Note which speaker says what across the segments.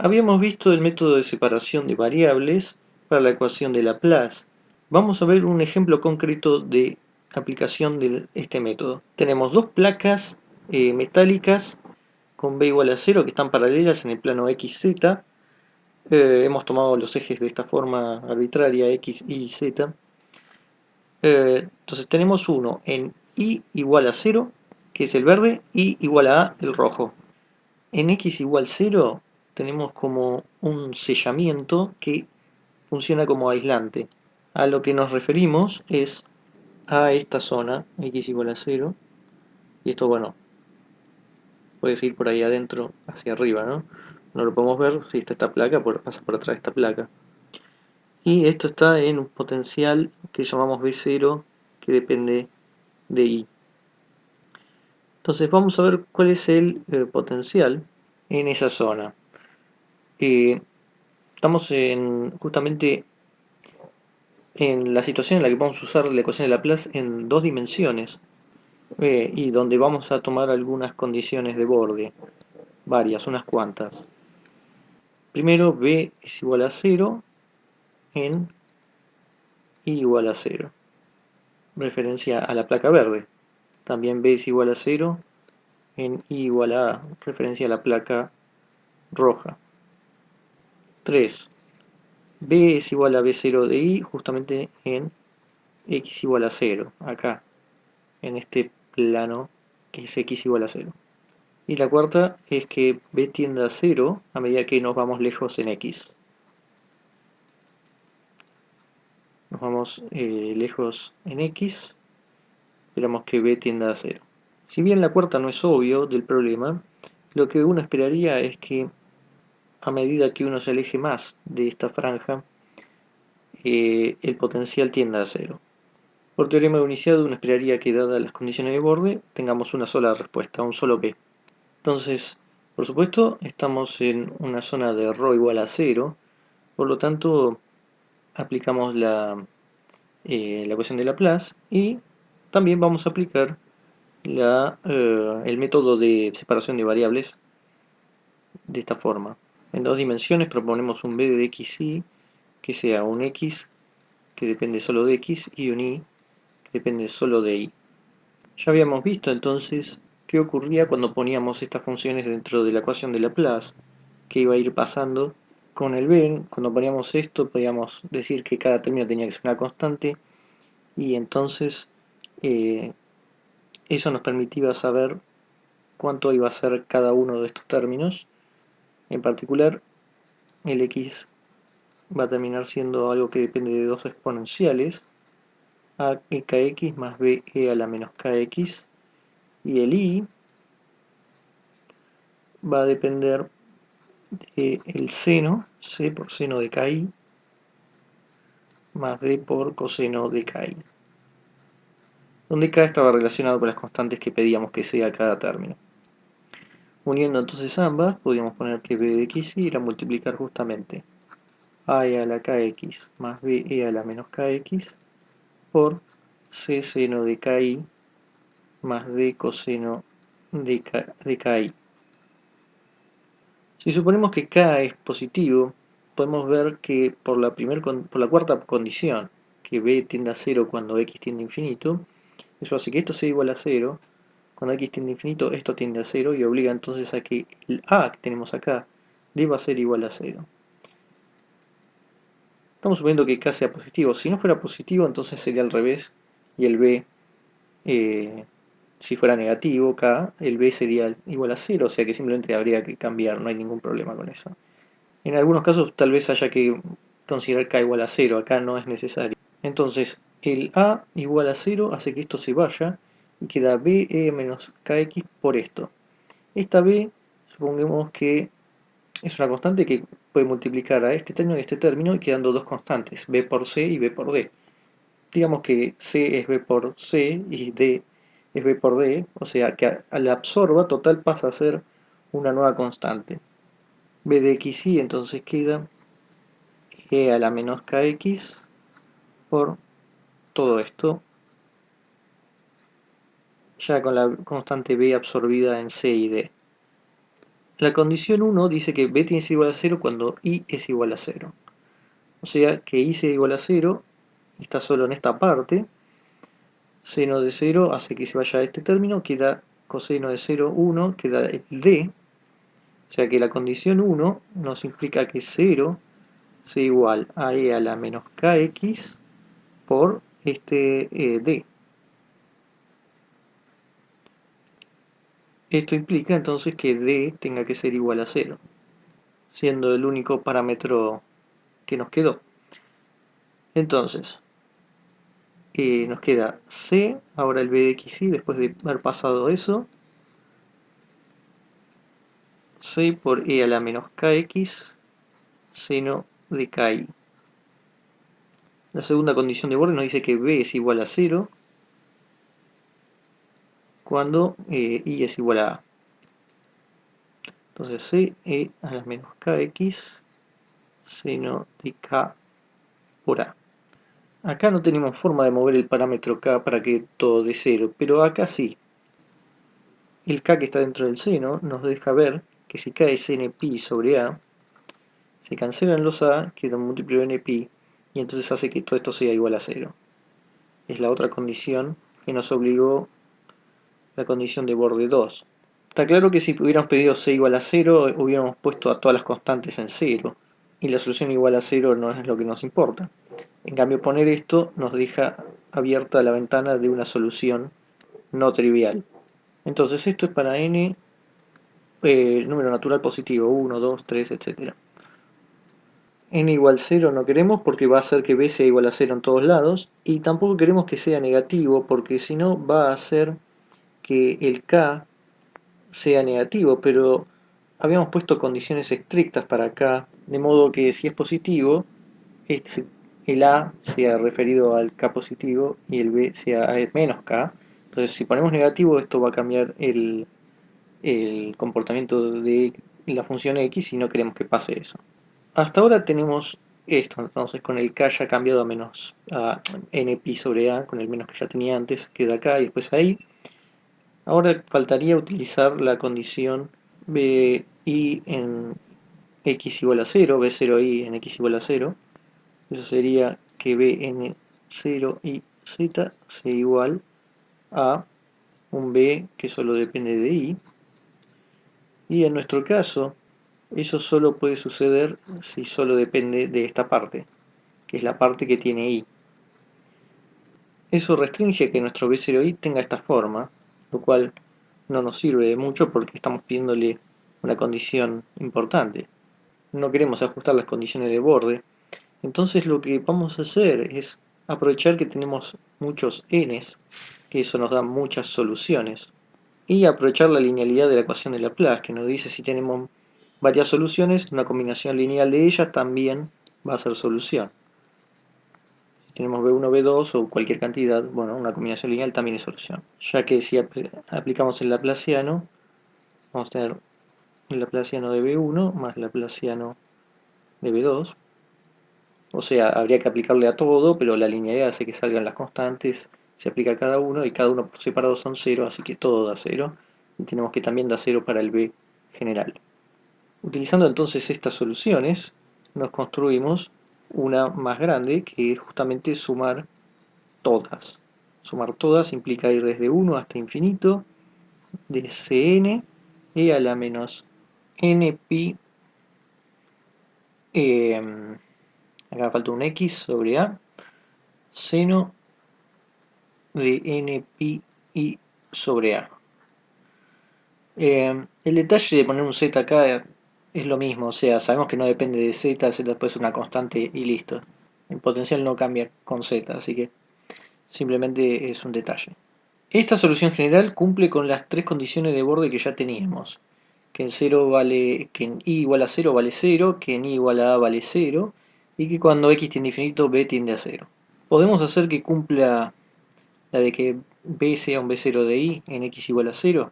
Speaker 1: Habíamos visto el método de separación de variables para la ecuación de Laplace. Vamos a ver un ejemplo concreto de aplicación de este método. Tenemos dos placas metálicas con b igual a 0 que están paralelas en el plano XZ. Hemos tomado los ejes de esta forma arbitraria, X, Y, Z. Entonces tenemos uno en Y igual a 0, que es el verde, y igual a el rojo. En X igual 0 tenemos como un sellamiento que funciona como aislante. A lo que nos referimos es a esta zona, X igual a 0, y esto, bueno, puede seguir por ahí adentro hacia arriba, ¿no? No lo podemos ver si está esta placa, pasa por atrás de esta placa. Y esto está en un potencial que llamamos B0, que depende de I. Entonces vamos a ver cuál es el potencial en esa zona. Estamos justamente en la situación en la que vamos a usar la ecuación de Laplace en dos dimensiones y donde vamos a tomar algunas condiciones de borde, varias, unas cuantas. Primero b es igual a 0 en I igual a 0, referencia a la placa verde. También b es igual a 0 en I igual a A, referencia a la placa roja. 3. B es igual a B0 de I justamente en X igual a 0, acá, en este plano que es X igual a 0. Y la cuarta es que B tiende a 0 a medida que nos vamos lejos en X. Nos vamos lejos en X, esperamos que B tienda a 0. Si bien la cuarta no es obvio del problema, lo que uno esperaría es que a medida que uno se aleje más de esta franja, el potencial tienda a 0. Por teorema de unicidad uno esperaría que, dadas las condiciones de borde, tengamos una sola respuesta, un solo B. Entonces, por supuesto, estamos en una zona de ρ igual a 0, por lo tanto, aplicamos la ecuación de Laplace y también vamos a aplicar el método de separación de variables de esta forma. En dos dimensiones proponemos un b de x, y que sea un x que depende solo de x y un y que depende solo de y. Ya habíamos visto entonces qué ocurría cuando poníamos estas funciones dentro de la ecuación de Laplace, que iba a ir pasando con el b. Cuando poníamos esto podíamos decir que cada término tenía que ser una constante y entonces eso nos permitía saber cuánto iba a ser cada uno de estos términos. En particular, el x va a terminar siendo algo que depende de dos exponenciales, a kx más b e a la menos kx, y el y va a depender del seno, c por seno de ki, más d por coseno de ki, donde k estaba relacionado con las constantes que pedíamos que sea cada término. Uniendo entonces ambas, podríamos poner que b de x y era multiplicar justamente a e a la kx más b e a la menos kx por c seno de ki más d coseno de ki. Si suponemos que k es positivo, podemos ver que por la cuarta condición, que b tiende a 0 cuando x tiende a infinito, eso hace que esto sea igual a 0. Cuando x tiende a infinito, esto tiende a 0 y obliga entonces a que el a que tenemos acá deba ser igual a 0. Estamos suponiendo que k sea positivo. Si no fuera positivo, entonces sería al revés. Y el b, si fuera negativo, k, el b sería igual a 0. O sea que simplemente habría que cambiar, no hay ningún problema con eso. En algunos casos tal vez haya que considerar k igual a 0. Acá no es necesario. Entonces, el a igual a 0 hace que esto se vaya y queda b e menos kx por esto. Esta b, supongamos que es una constante que puede multiplicar a este término y este término y quedando dos constantes, b por c y b por d. Digamos que c es b por c y d es b por d, o sea que a la absorba total pasa a ser una nueva constante. b de x y entonces queda e a la menos kx por todo esto, ya con la constante b absorbida en c y d. La condición 1 dice que b tiene que ser igual a 0 cuando i es igual a 0. O sea que i sea igual a 0 está solo en esta parte. Seno de 0 hace que se vaya a este término, queda coseno de 0, 1, queda el d. O sea que la condición 1 nos implica que 0 sea igual a e a la menos kx por este d. Esto implica entonces que d tenga que ser igual a 0, siendo el único parámetro que nos quedó. Entonces, nos queda c, ahora el b de x y después de haber pasado eso, c por e a la menos kx seno de ky. La segunda condición de borde nos dice que b es igual a 0 cuando i es igual a a. Entonces c e a la menos kx seno de k por a. Acá no tenemos forma de mover el parámetro k para que todo dé 0, pero acá sí. El k que está dentro del seno nos deja ver que si k es npi sobre a, se cancelan los a, queda un múltiplo de npi, y entonces hace que todo esto sea igual a 0. Es la otra condición que nos obligó la condición de borde 2. Está claro que si hubiéramos pedido c igual a 0, hubiéramos puesto a todas las constantes en 0, y la solución igual a 0 no es lo que nos importa. En cambio, poner esto nos deja abierta la ventana de una solución no trivial. Entonces esto es para n, número natural positivo, 1, 2, 3, etc. N igual 0 no queremos porque va a hacer que b sea igual a 0 en todos lados, y tampoco queremos que sea negativo porque si no va a hacer que el k sea negativo, pero habíamos puesto condiciones estrictas para acá, de modo que si es positivo, el a sea referido al k positivo y el b sea a menos k. Entonces si ponemos negativo, esto va a cambiar el comportamiento de la función x y no queremos que pase eso. Hasta ahora tenemos esto, entonces con el k ya cambiado a menos a npi sobre a, con el menos que ya tenía antes, queda acá y después ahí. Ahora faltaría utilizar la condición b i en x igual a 0, b0i en x igual a 0. Eso sería que b en 0 y z sea igual a un b que solo depende de i. Y en nuestro caso, eso solo puede suceder si solo depende de esta parte, que es la parte que tiene i. Eso restringe que nuestro b0i tenga esta forma, lo cual no nos sirve de mucho porque estamos pidiéndole una condición importante. No queremos ajustar las condiciones de borde, entonces lo que vamos a hacer es aprovechar que tenemos muchos n's, que eso nos da muchas soluciones, y aprovechar la linealidad de la ecuación de Laplace, que nos dice si tenemos varias soluciones, una combinación lineal de ellas también va a ser solución. Si tenemos B1, B2 o cualquier cantidad, bueno, una combinación lineal también es solución. Ya que si aplicamos el laplaciano, vamos a tener el laplaciano de B1 más el laplaciano de B2. O sea, habría que aplicarle a todo, pero la linealidad hace que salgan las constantes, se aplica a cada uno y cada uno por separado son 0, así que todo da 0. Y tenemos que también da 0 para el B general. Utilizando entonces estas soluciones, nos construimos una más grande que es justamente sumar todas. Sumar todas implica ir desde 1 hasta infinito de Cn e a la menos npi, acá falta un x sobre a, seno de npi i sobre a. El detalle de poner un z acá es lo mismo, o sea, sabemos que no depende de z, z puede ser una constante y listo. El potencial no cambia con z, así que simplemente es un detalle. Esta solución general cumple con las tres condiciones de borde que ya teníamos. Que en 0 vale, que en i igual a 0 vale 0, que en i igual a vale 0, y que cuando x tiende a infinito, b tiende a 0. Podemos hacer que cumpla la de que b sea un b0 de i en x igual a 0,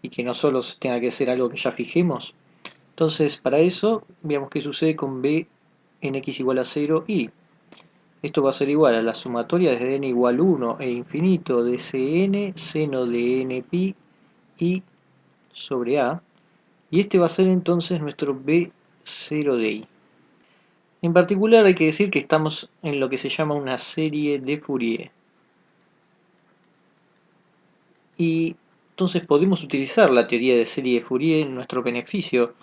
Speaker 1: y que no solo tenga que ser algo que ya fijemos. Entonces, para eso, veamos qué sucede con b en x igual a 0 y esto va a ser igual a la sumatoria desde n igual 1 e infinito de Cn seno de npi i sobre a, Y este va a ser entonces nuestro B0 de I. En particular hay que decir que estamos en lo que se llama una serie de Fourier. Y entonces podemos utilizar la teoría de serie de Fourier en nuestro beneficio,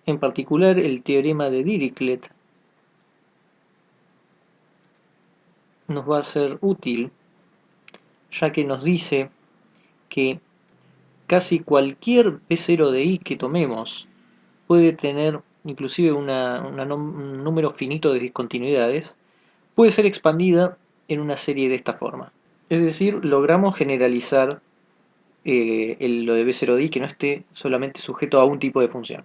Speaker 1: en particular el teorema de Dirichlet nos va a ser útil, ya que nos dice que casi cualquier P0 de I que tomemos puede tener inclusive un número finito de discontinuidades, puede ser expandida en una serie de esta forma. Es decir, logramos generalizar lo de B0 de I que no esté solamente sujeto a un tipo de función.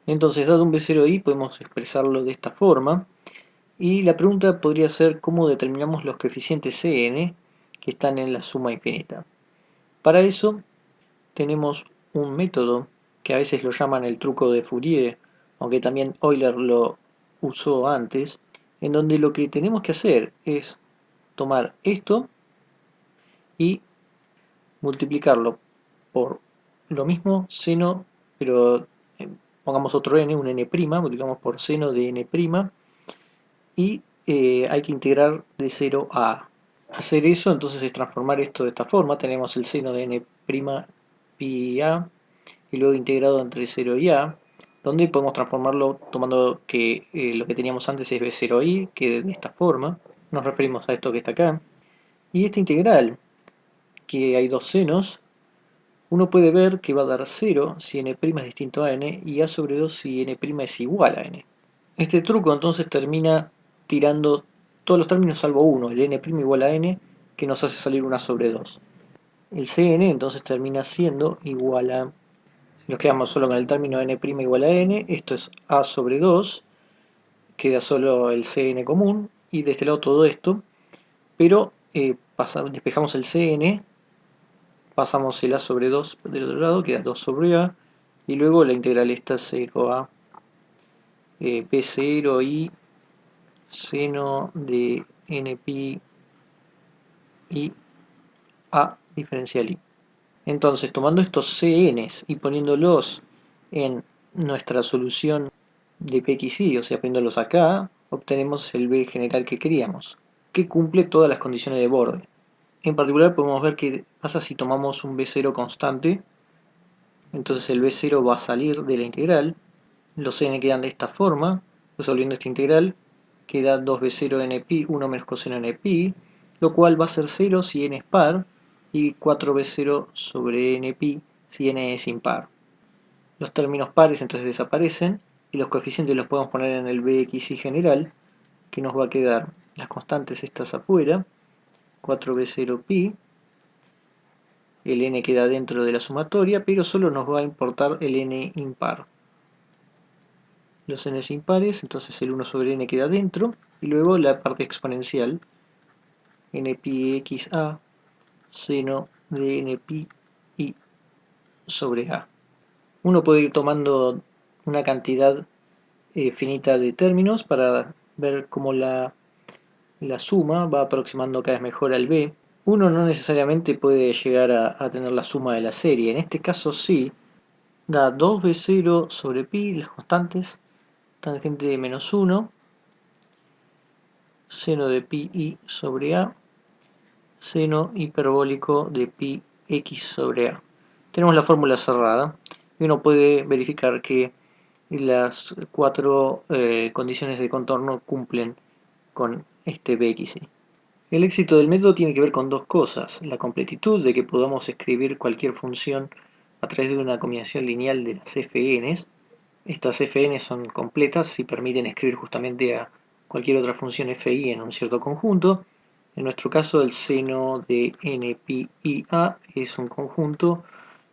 Speaker 1: Entonces, dado un B0 de I, podemos expresarlo de esta forma. Y la pregunta podría ser cómo determinamos los coeficientes Cn que están en la suma infinita. Para eso tenemos un método que a veces lo llaman el truco de Fourier, aunque también Euler lo usó antes, en donde lo que tenemos que hacer es tomar esto y multiplicarlo por lo mismo seno, pero pongamos otro n, un n', multiplicamos por seno de n', y hay que integrar de 0 a a. Hacer eso entonces es transformar esto de esta forma, tenemos el seno de n' pi a, y luego integrado entre 0 y a, donde podemos transformarlo tomando que lo que teníamos antes es b0i, que de esta forma, nos referimos a esto que está acá, y esta integral, que hay dos senos, uno puede ver que va a dar 0 si n' es distinto a n, y a sobre 2 si n' es igual a n. Este truco entonces termina tirando todos los términos salvo uno, el n' igual a n, que nos hace salir 1 sobre 2. El Cn entonces termina siendo igual a, si nos quedamos solo con el término n' igual a n, esto es a sobre 2, queda solo el Cn común, y de este lado todo esto, pero despejamos el Cn, pasamos el a sobre 2 del otro lado, queda 2 sobre a, y luego la integral esta 0 a p0 y seno de n pi y a diferencial i. Entonces, tomando estos Cn's y poniéndolos en nuestra solución de pxy, o sea, poniéndolos acá, obtenemos el b general que queríamos, que cumple todas las condiciones de borde. En particular podemos ver qué pasa si tomamos un b0 constante. Entonces el b0 va a salir de la integral, los n quedan de esta forma, resolviendo esta integral, queda 2b0 n pi, 1 menos coseno n pi, lo cual va a ser 0 si n es par, y 4b0 sobre n pi si n es impar. Los términos pares entonces desaparecen, y los coeficientes los podemos poner en el bxy general, que nos va a quedar las constantes estas afuera, 4b0 pi, el n queda dentro de la sumatoria, pero solo nos va a importar el n impar. Los n impares, entonces el 1 sobre n queda dentro, y luego la parte exponencial, n pi x a, seno de n pi i sobre a. Uno puede ir tomando una cantidad finita de términos para ver cómo la suma va aproximando cada vez mejor al b. Uno no necesariamente puede llegar a tener la suma de la serie, en este caso sí, da 2b0 sobre pi, las constantes, tangente de menos 1, seno de pi i sobre a, seno hiperbólico de pi x sobre a. Tenemos la fórmula cerrada y uno puede verificar que las cuatro condiciones de contorno cumplen con este bxy. El éxito del método tiene que ver con dos cosas: la completitud de que podamos escribir cualquier función a través de una combinación lineal de las fn's. Estas fn son completas y permiten escribir justamente a cualquier otra función fi en un cierto conjunto. En nuestro caso, el seno de n pi i a es un conjunto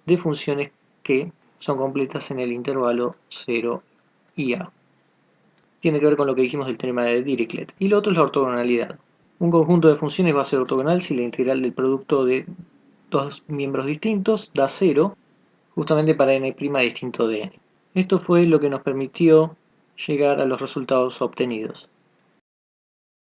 Speaker 1: de funciones que son completas en el intervalo 0 y a. Tiene que ver con lo que dijimos del teorema de Dirichlet. Y lo otro es la ortogonalidad. Un conjunto de funciones va a ser ortogonal si la integral del producto de dos miembros distintos da 0, justamente para n' distinto de n. Esto fue lo que nos permitió llegar a los resultados obtenidos.